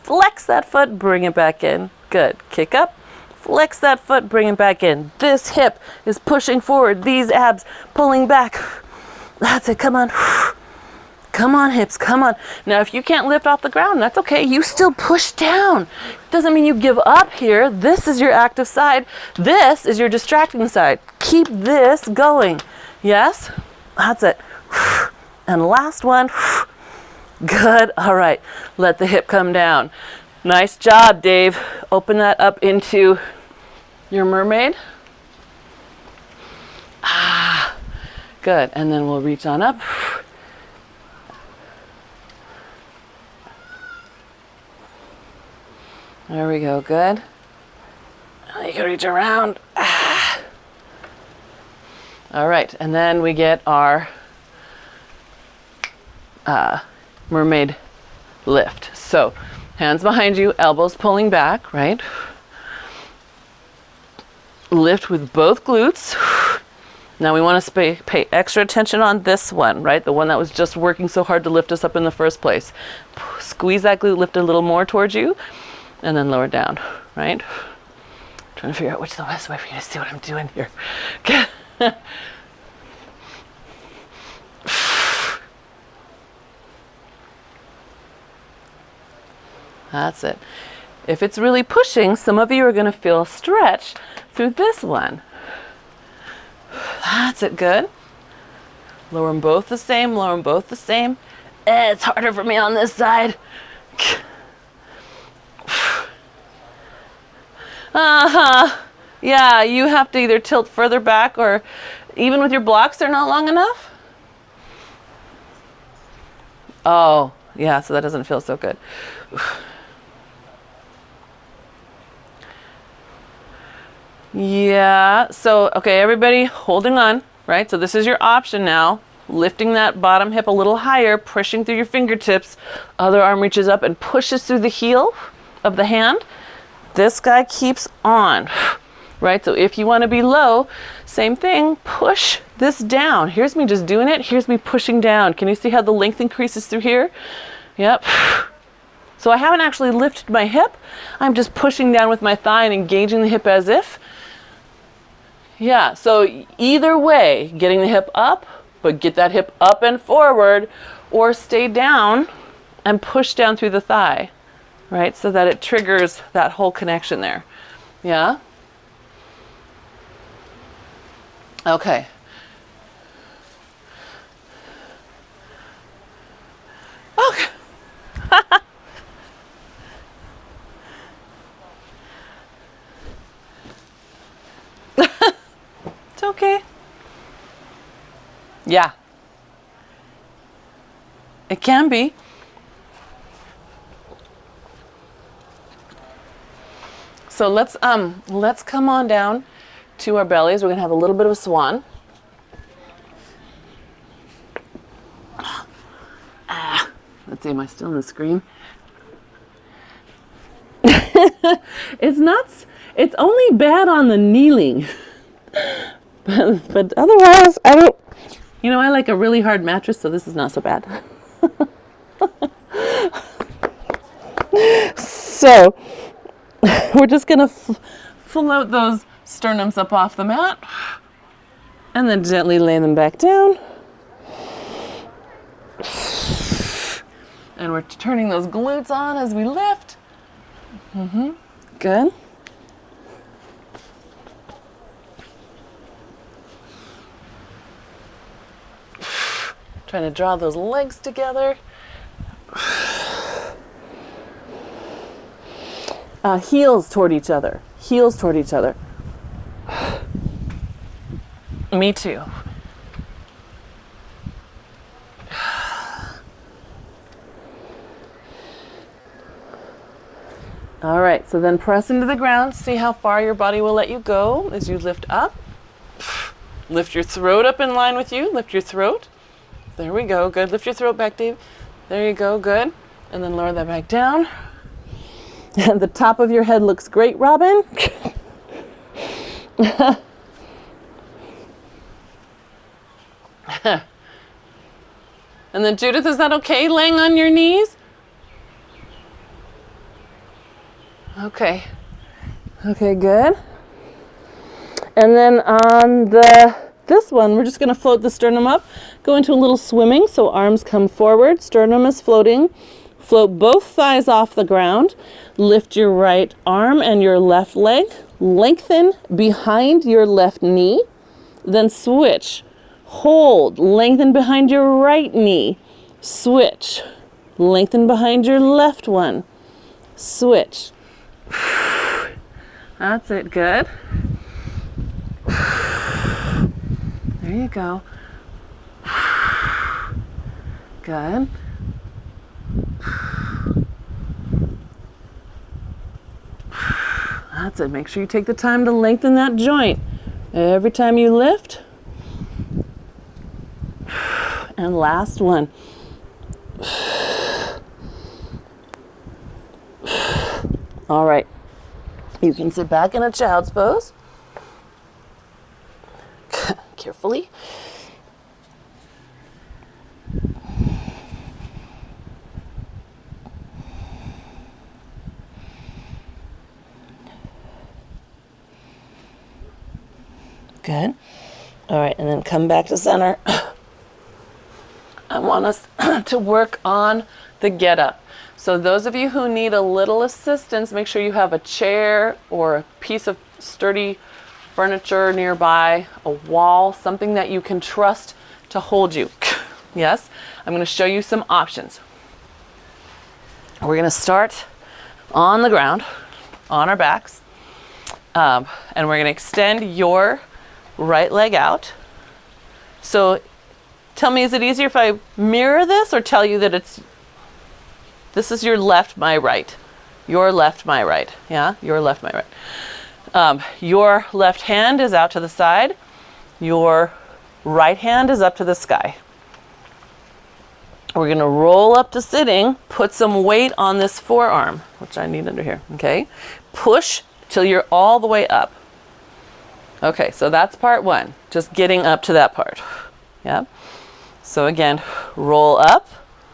Flex that foot. Bring it back in. Good. Kick up. Flex that foot. Bring it back in. This hip is pushing forward. These abs pulling back. That's it. Come on. Come on, hips, come on. Now, if you can't lift off the ground, that's okay. You still push down. Doesn't mean you give up here. This is your active side. This is your distracting side. Keep this going. Yes? That's it. And last one. Good. All right. Let the hip come down. Nice job, Dave. Open that up into your mermaid. Good. And then we'll reach on up. There we go, good. You can reach around. All right, and then we get our mermaid lift. So, hands behind you, elbows pulling back, right? Lift with both glutes. Now we want to pay extra attention on this one, right? The one that was just working so hard to lift us up in the first place. Squeeze that glute, lift a little more towards you. And then lower down, right? Trying to figure out which is the best way for you to see what I'm doing here. That's it. If it's really pushing, some of you are going to feel a stretch through this one. That's it, good. Lower them both the same, lower them both the same. It's harder for me on this side. Yeah, you have to either tilt further back or even with your blocks, they're not long enough. Oh, yeah, so that doesn't feel so good. Yeah, so, okay, everybody holding on, right? So this is your option now. Lifting that bottom hip a little higher, pushing through your fingertips. Other arm reaches up and pushes through the heel of the hand. This guy keeps on, right? So if you want to be low, same thing, push this down. Here's me just doing it. Here's me pushing down. Can you see how the length increases through here? Yep. So I haven't actually lifted my hip. I'm just pushing down with my thigh and engaging the hip as if. Yeah, so either way, getting the hip up, but get that hip up and forward, or stay down and push down through the thigh. Right, so that it triggers that whole connection there. Yeah? Okay. Okay. It's okay. Yeah. It can be. So let's come on down to our bellies. We're gonna have a little bit of a swan. Let's see, am I still in the screen? It's only bad on the kneeling. but otherwise, I don't, I like a really hard mattress, so this is not so bad. So, we're just gonna float those sternums up off the mat, and then gently lay them back down. And we're turning those glutes on as we lift. Good. Trying to draw those legs together. Heels toward each other. Heels toward each other. Me too. All right, so then press into the ground. See how far your body will let you go as you lift up. Lift your throat up in line with you. Lift your throat. There we go. Good. Lift your throat back, Dave. There you go. Good. And then lower that back down. And the top of your head looks great, Robin. And then Judith, is that okay laying on your knees? Okay. Okay, good. And then on this one, we're just going to float the sternum up, go into a little swimming, so arms come forward, sternum is floating. Float both thighs off the ground. Lift your right arm and your left leg. Lengthen behind your left knee. Then switch. Hold. Lengthen behind your right knee. Switch. Lengthen behind your left one. Switch. That's it. Good. There you go. Good. That's it. Make sure you take the time to lengthen that joint every time you lift. And last one. All right. You can sit back in a child's pose. Carefully. Good. All right, and then come back to center. I want us to work on the get up. So those of you who need a little assistance, make sure you have a chair or a piece of sturdy furniture nearby, a wall, something that you can trust to hold you. Yes, I'm going to show you some options. We're going to start on the ground, on our backs, and we're going to extend your right leg out. So tell me, is it easier if I mirror this or tell you that this is your left, my right? Your left, my right. Yeah, your left, my right. Your left hand is out to the side. Your right hand is up to the sky. We're going to roll up to sitting, put some weight on this forearm, which I need under here, okay? Push till you're all the way up. Okay, so that's part one, just getting up to that part. Yeah. So again, roll up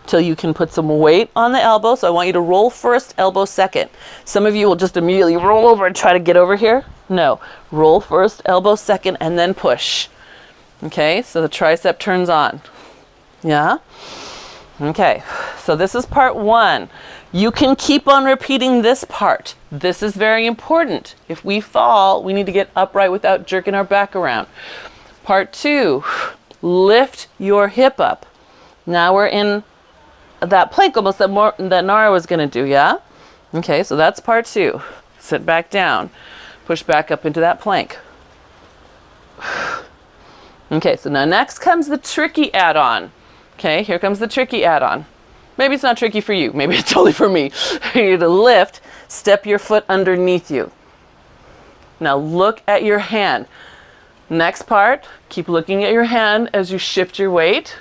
till you can put some weight on the elbow. So I want you to roll first, elbow second. Some of you will just immediately roll over and try to get over here. No, roll first, elbow second, and then push. Okay, so the tricep turns on. Yeah. Okay, so this is part one. You can keep on repeating this part. This is very important. If we fall, we need to get upright without jerking our back around. Part two, lift your hip up. Now we're in that plank almost that Nara was going to do, yeah? Okay, so that's part two. Sit back down. Push back up into that plank. Okay, so now next comes the tricky add-on. Okay, here comes the tricky add-on. Maybe it's not tricky for you. Maybe it's totally for me. You need to lift, step your foot underneath you. Now look at your hand. Next part, keep looking at your hand as you shift your weight.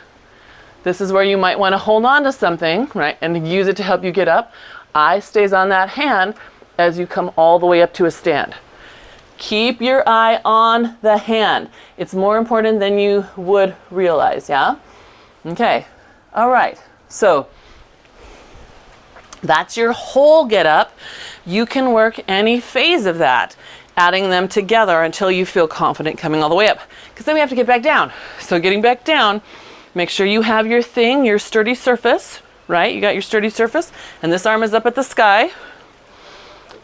This is where you might want to hold on to something, right, and use it to help you get up. Eye stays on that hand as you come all the way up to a stand. Keep your eye on the hand. It's more important than you would realize, yeah? Okay, all right. So that's your whole get up. You can work any phase of that, adding them together until you feel confident coming all the way up. Because then we have to get back down. So getting back down, make sure you have your thing, your sturdy surface, right? You got your sturdy surface, and this arm is up at the sky.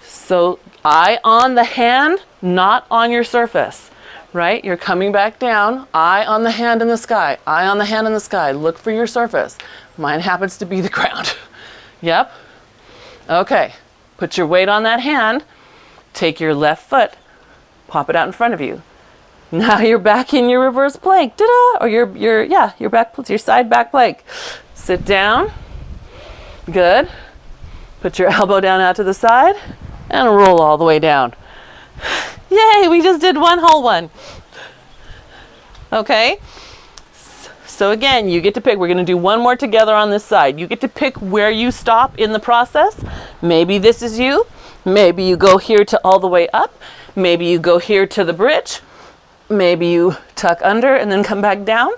So eye on the hand, not on your surface, right? You're coming back down, eye on the hand in the sky, eye on the hand in the sky. Look for your surface. Mine happens to be the ground. Yep. Okay, put your weight on that hand, take your left foot, pop it out in front of you. Now you're back in your reverse plank, ta-da! Or your side back plank. Sit down, good. Put your elbow down out to the side and roll all the way down. Yay, we just did one whole one. Okay, so again, you get to pick. We're gonna do one more together on this side. You get to pick where you stop in the process. Maybe this is you. Maybe you go here to all the way up. Maybe you go here to the bridge. Maybe you tuck under and then come back down,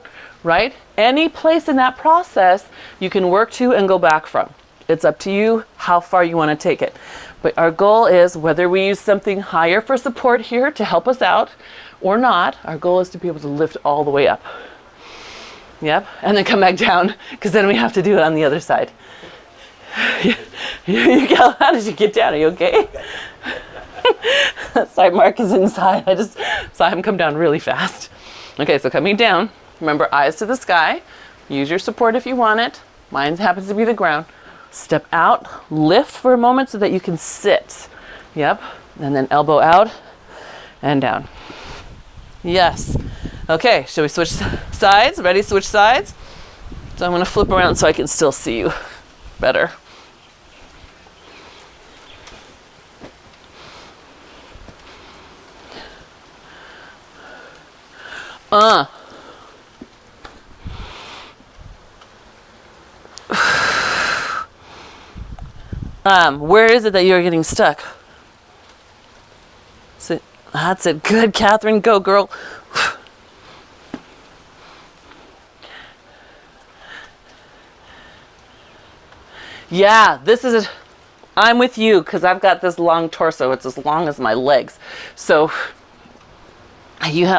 right? Any place in that process you can work to and go back from. It's up to you how far you want to take it. But our goal is, whether we use something higher for support here to help us out or not, our goal is to be able to lift all the way up. Yep, and then come back down, because then we have to do it on the other side. How did you get down? Are you okay? Sorry, Mark is inside. I just saw him come down really fast. Okay, so coming down, remember, eyes to the sky. Use your support if you want it. Mine happens to be the ground. Step out, lift for a moment so that you can sit. Yep, and then elbow out and down. Yes. Okay, shall we switch sides? Ready, switch sides? So I'm gonna flip around so I can still see you better. Where is it that you're getting stuck? So, that's it. Good, Catherine. Go, girl. Yeah, this is it. I'm with you because I've got this long torso. It's as long as my legs. So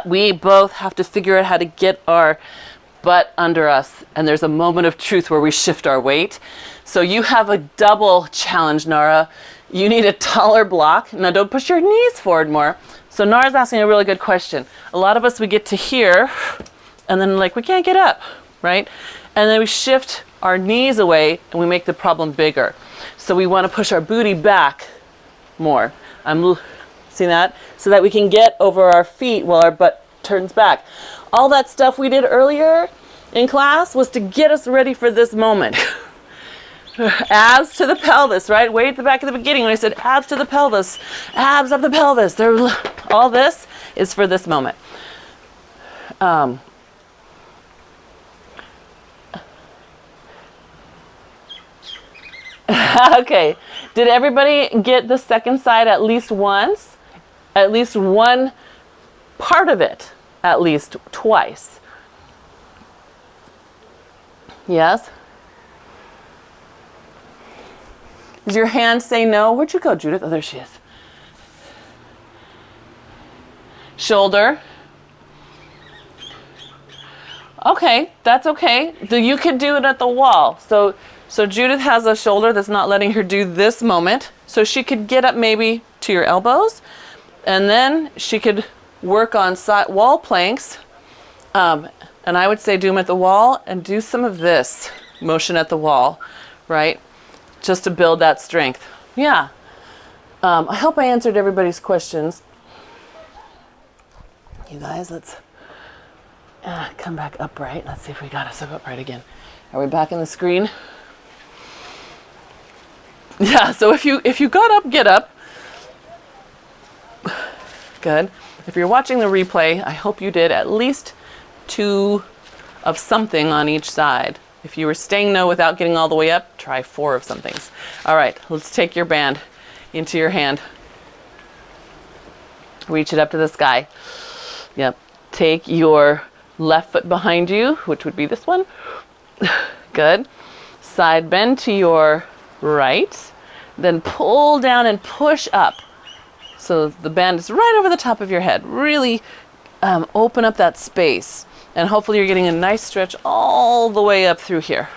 we both have to figure out how to get our butt under us. And there's a moment of truth where we shift our weight. So you have a double challenge, Nara. You need a taller block. Now don't push your knees forward more. So Nara's asking a really good question. A lot of us, we get to here and then we can't get up, right? And then we shift our knees away and we make the problem bigger. So we want to push our booty back more. See that? So that we can get over our feet while our butt turns back. All that stuff we did earlier in class was to get us ready for this moment. Abs to the pelvis, right? Way at the back at the beginning when I said abs to the pelvis, abs up the pelvis. All this is for this moment. Okay, did everybody get the second side at least once? At least one part of it, at least twice. Yes? Does your hand say no? Where'd you go, Judith? Oh, there she is. Shoulder. Okay, that's okay. You could do it at the wall. So Judith has a shoulder that's not letting her do this moment. So she could get up maybe to your elbows, and then she could work on wall planks. And I would say do them at the wall and do some of this motion at the wall, right? Just to build that strength. Yeah. I hope I answered everybody's questions. You guys, let's come back upright. Let's see if we got us up upright again. Are we back in the screen? Yeah, so if you got up, get up. Good. If you're watching the replay, I hope you did at least 2 of something on each side. If you were staying no without getting all the way up, try 4 of some things. All right, let's take your band into your hand. Reach it up to the sky. Yep. Take your left foot behind you, which would be this one. Good. Side bend to your right. Then pull down and push up. So the band is right over the top of your head. Really open up that space. And hopefully you're getting a nice stretch all the way up through here.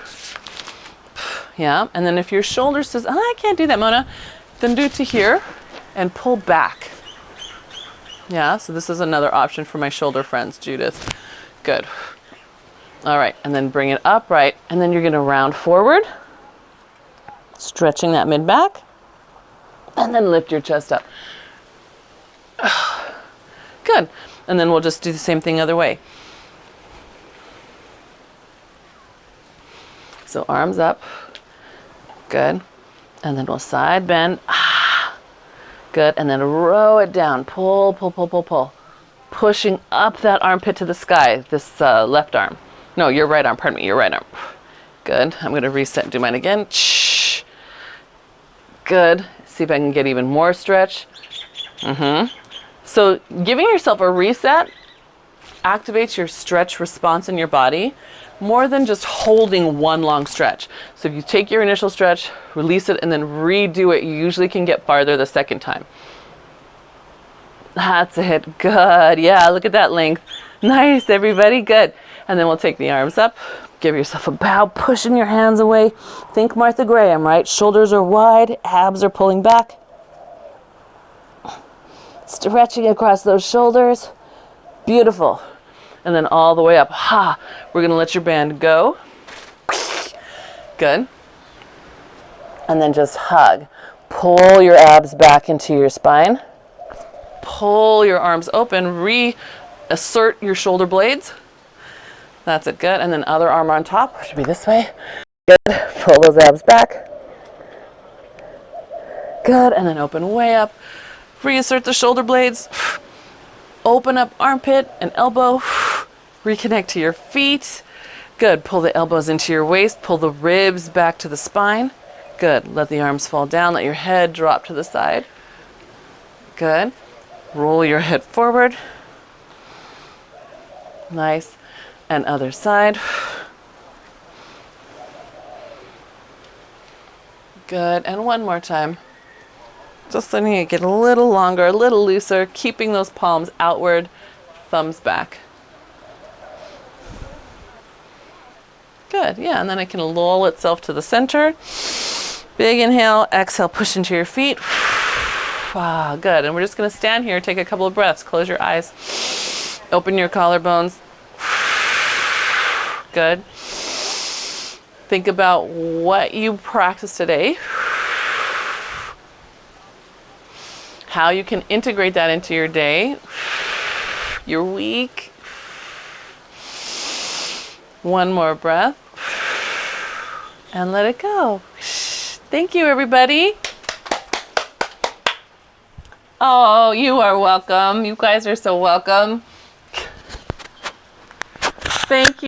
Yeah, and then if your shoulder says, oh, I can't do that, Mona, then do it to here and pull back. Yeah, so this is another option for my shoulder friends, Judith. Good. All right, and then bring it upright, and then you're gonna round forward, stretching that mid-back, and then lift your chest up. Good, and then we'll just do the same thing other way. So arms up, good. And then we'll side bend, good. And then row it down, pull, pull, pull, pull, pull. Pushing up that armpit to the sky, this left arm. No, your right arm, pardon me, your right arm. Good, I'm gonna reset and do mine again. Good, see if I can get even more stretch. So giving yourself a reset activates your stretch response in your body more than just holding one long stretch. So if you take your initial stretch, release it, and then redo it, you usually can get farther the second time. That's it, good. Yeah, look at that length. Nice, everybody, good. And then we'll take the arms up, give yourself a bow, pushing your hands away. Think Martha Graham, right? Shoulders are wide, abs are pulling back. Stretching across those shoulders. Beautiful. And then all the way up. We're gonna let your band go. Good. And then just hug. Pull your abs back into your spine. Pull your arms open. Reassert your shoulder blades. That's it, good. And then other arm on top, which should be this way. Good. Pull those abs back. Good. And then open way up. Reassert the shoulder blades. Open up armpit and elbow. Reconnect to your feet. Good. Pull the elbows into your waist. Pull the ribs back to the spine. Good. Let the arms fall down. Let your head drop to the side. Good. Roll your head forward. Nice. And other side. Good. And one more time. Just letting it get a little longer, a little looser, keeping those palms outward, thumbs back. Good, yeah, and then it can lull itself to the center. Big inhale, exhale, push into your feet. Good, and we're just gonna stand here, take a couple of breaths, close your eyes, open your collarbones. Good. Think about what you practiced today. How you can integrate that into your day, your week. One more breath. And let it go. Thank you, everybody. Oh, you are welcome. You guys are so welcome. Thank you.